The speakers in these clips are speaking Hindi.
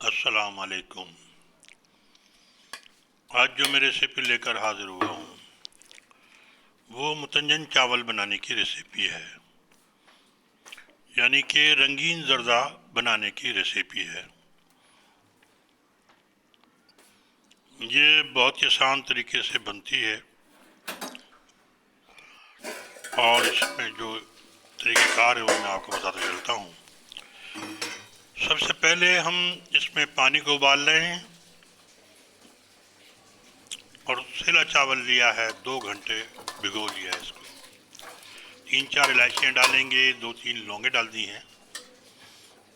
अस्सलाम वालेकुम। आज जो मैं रेसिपी लेकर हाजिर हुआ हूँ वो मुतंजन चावल बनाने की रेसिपी है, यानी कि रंगीन ज़र्दा बनाने की रेसिपी है। ये बहुत ही आसान तरीके से बनती है और इसमें जो तरीक़ेकार है वो मैं आपको बताता चलता हूँ। सबसे पहले हम इसमें पानी को उबाल रहे हैं और सेला चावल लिया है, 2 घंटे भिगो लिया है इसको। 3-4 इलायचियाँ डालेंगे, 2-3 लौंगे डाल दी हैं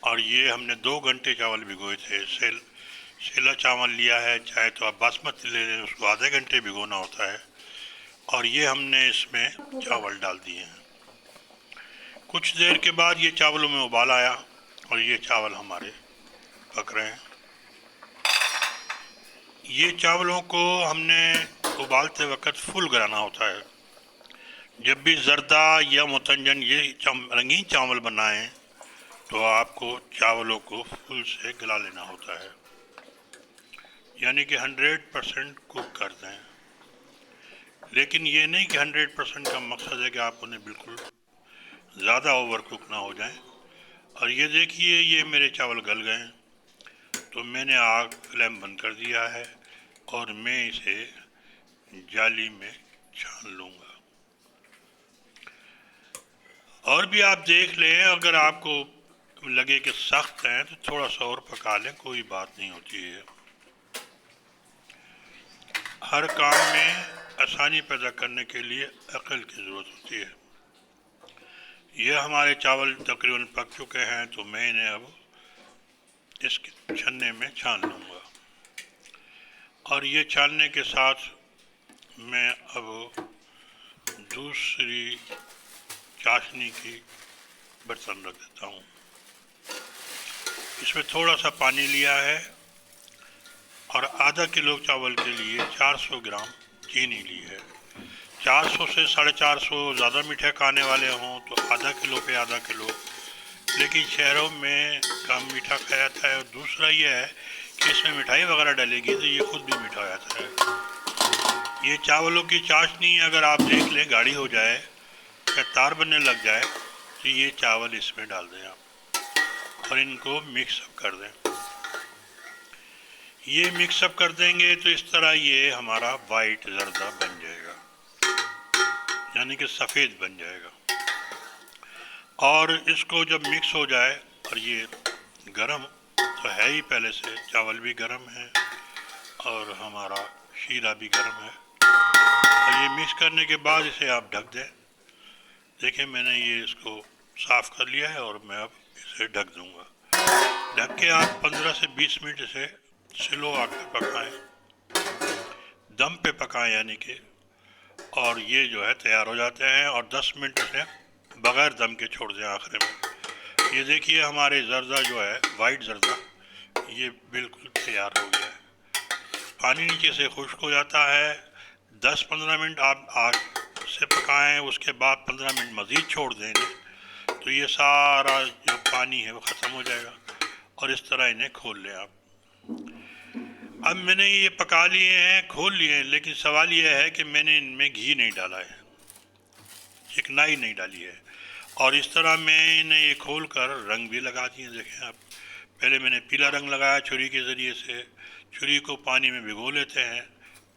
और ये हमने 2 घंटे चावल भिगोए थे। सेला चावल लिया है, चाहे तो आप बासमती ले लें, उसको आधे घंटे भिगोना होता है। और ये हमने इसमें चावल डाल दिए हैं। कुछ देर के बाद ये चावलों में उबाल आया और ये चावल हमारे पक रहे हैं। ये चावलों को हमने उबालते वक्त फुल गलाना होता है। जब भी ज़र्दा या मुतंजन ये रंगीन चावल बनाएं तो आपको चावलों को फुल से गला लेना होता है, यानी कि 100% कुक कर दें। लेकिन ये नहीं कि 100% का मकसद है कि आप उन्हें बिल्कुल ज़्यादा ओवर कुक ना हो जाएं। और ये देखिए, ये मेरे चावल गल गए हैं, तो मैंने आग फ्लेम बंद कर दिया है और मैं इसे जाली में छान लूँगा। और भी आप देख लें, अगर आपको लगे कि सख्त हैं तो थोड़ा सा और पका लें, कोई बात नहीं होती है। हर काम में आसानी पैदा करने के लिए अक्ल की ज़रूरत होती है। यह हमारे चावल तकरीबन पक चुके हैं, तो मैं इन्हें अब इसके छन्ने में छान लूँगा। और ये छानने के साथ मैं अब दूसरी चाशनी की बर्तन रख देता हूँ। इसमें थोड़ा सा पानी लिया है और आधा किलो चावल के लिए 400 ग्राम चीनी ली है। 400 से 450 ज़्यादा मीठे खाने वाले हों तो आधा किलो पे आधा किलो, लेकिन शहरों में कम मीठा खाया जाता है। और दूसरा ये है कि इसमें मिठाई वगैरह डलेगी तो ये खुद भी मीठा हो जाता है। ये चावलों की चाशनी अगर आप देख लें गाढ़ी हो जाए या तार बनने लग जाए तो ये चावल इसमें डाल दें आप और इनको मिक्सअप कर दें। ये मिक्सअप कर देंगे तो इस तरह ये हमारा वाइट ज़र्दा बन जाएगा, यानी कि सफ़ेद बन जाएगा। और इसको जब मिक्स हो जाए, और ये गरम तो है ही पहले से, चावल भी गरम है और हमारा शीरा भी गरम है। और ये मिक्स करने के बाद इसे आप ढक दें। देखिए, मैंने ये इसको साफ़ कर लिया है और मैं अब इसे ढक दूंगा। ढक के आप 15 से 20 मिनट इसे स्लो आग पे पकाएं, दम पे पकाएं यानी कि। और ये जो है तैयार हो जाते हैं और 10 मिनट इसे बग़ैर दम के छोड़ दें आखिर में। ये देखिए, हमारे ज़र्दा जो है वाइट ज़र्दा, ये बिल्कुल तैयार हो गया है। पानी नीचे से खुश्क हो जाता है। 10-15 मिनट आप आग से पकाएं, उसके बाद 15 मिनट मज़ीद छोड़ दें इन्हें, तो ये सारा जो पानी है वो ख़त्म हो जाएगा। और इस तरह इन्हें खोल लें आप। अब मैंने ये पका लिए हैं, खोल लिए हैं, लेकिन सवाल ये है कि मैंने इनमें घी नहीं डाला है, चिकनाई नहीं डाली है। और इस तरह मैंने ये खोल कर रंग भी लगा दिए। देखें आप, पहले मैंने पीला रंग लगाया छुरी के ज़रिए से। छुरी को पानी में भिगो लेते हैं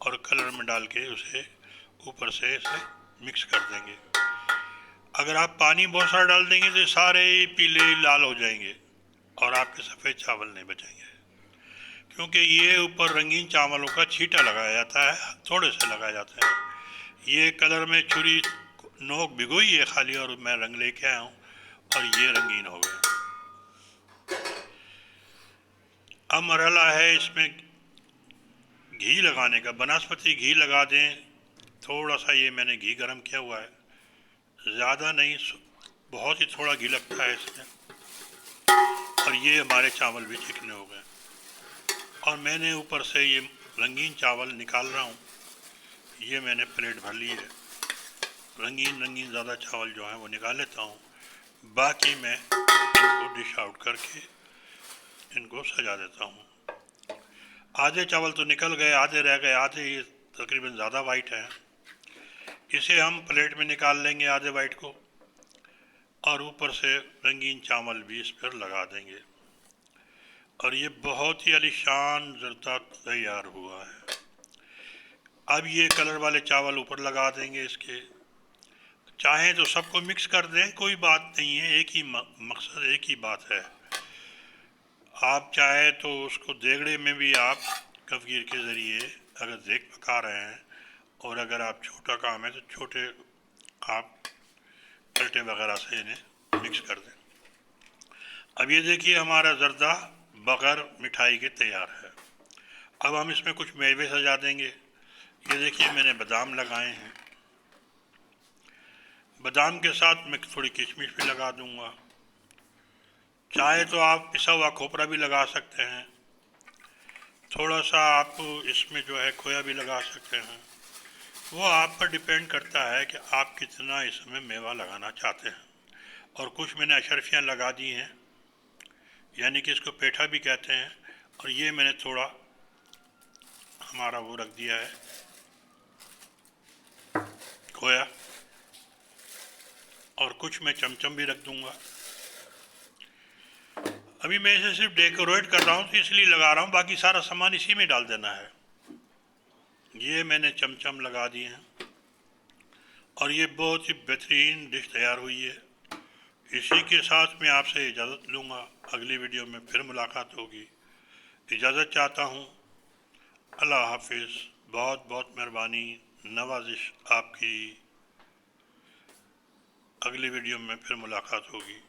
और कलर में डाल के उसे ऊपर से इसे मिक्स कर देंगे। अगर आप पानी बहुत सारा डाल देंगे तो सारे पीले लाल हो जाएंगे और आपके सफ़ेद चावल नहीं बचेंगे, क्योंकि ये ऊपर रंगीन चावलों का छींटा लगाया जाता है, थोड़े से लगाया जाता है। ये कलर में छुरी नोक भिगोई है खाली और मैं रंग लेके आया हूँ और ये रंगीन हो गए। अब मरहला है इसमें घी लगाने का। बनस्पति घी लगा दें। थोड़ा सा ये मैंने घी गरम किया हुआ है, ज़्यादा नहीं, बहुत ही थोड़ा घी लगता है इसमें। और ये हमारे चावल भी चिकने हो गए और मैंने ऊपर से ये रंगीन चावल निकाल रहा हूँ। ये मैंने प्लेट भर ली है। रंगीन रंगीन ज़्यादा चावल जो हैं वो निकाल लेता हूँ, बाकी मैं इनको डिश आउट करके इनको सजा देता हूँ। आधे चावल तो निकल गए, आधे रह गए, आधे ये तकरीबन ज़्यादा वाइट हैं। इसे हम प्लेट में निकाल लेंगे आधे वाइट को, और ऊपर से रंगीन चावल भी इस पर लगा देंगे, और ये बहुत ही आलीशान जर्दा तैयार हुआ है। अब ये कलर वाले चावल ऊपर लगा देंगे इसके। चाहें तो सबको मिक्स कर दें, कोई बात नहीं है, एक ही मकसद, एक ही बात है। आप चाहे तो उसको देगड़े में भी आप कफगीर के ज़रिए अगर देग पका रहे हैं, और अगर आप छोटा काम है तो छोटे आप पलटे वगैरह से इन्हें मिक्स कर दें। अब ये देखिए हमारा जर्दा बग़ैर मिठाई के तैयार है। अब हम इसमें कुछ मेवे सजा देंगे। ये देखिए मैंने बादाम लगाए हैं, बादाम के साथ मैं थोड़ी किशमिश भी लगा दूंगा। चाहे तो आप पिसा हुआ खोपरा भी लगा सकते हैं, थोड़ा सा आप इसमें जो है खोया भी लगा सकते हैं। वो आप पर डिपेंड करता है कि आप कितना इसमें मेवा लगाना चाहते हैं। और कुछ मैंने अशरफियाँ लगा दी हैं, यानी कि इसको पेठा भी कहते हैं, और ये मैंने थोड़ा हमारा वो रख दिया है खोया, और कुछ मैं चमचम भी रख दूंगा। अभी मैं इसे सिर्फ डेकोरेट कर रहा हूँ तो इसलिए लगा रहा हूँ, बाकी सारा सामान इसी में डाल देना है। ये मैंने चमचम लगा दिए हैं, और ये बहुत ही बेहतरीन डिश तैयार हुई है। इसी के साथ मैं आपसे इजाज़त लूँगा, अगली वीडियो में फिर मुलाकात होगी। इजाज़त चाहता हूँ, अल्लाह हाफिज़। बहुत बहुत मेहरबानी, नवाजिश आपकी। अगली वीडियो में फिर मुलाकात होगी।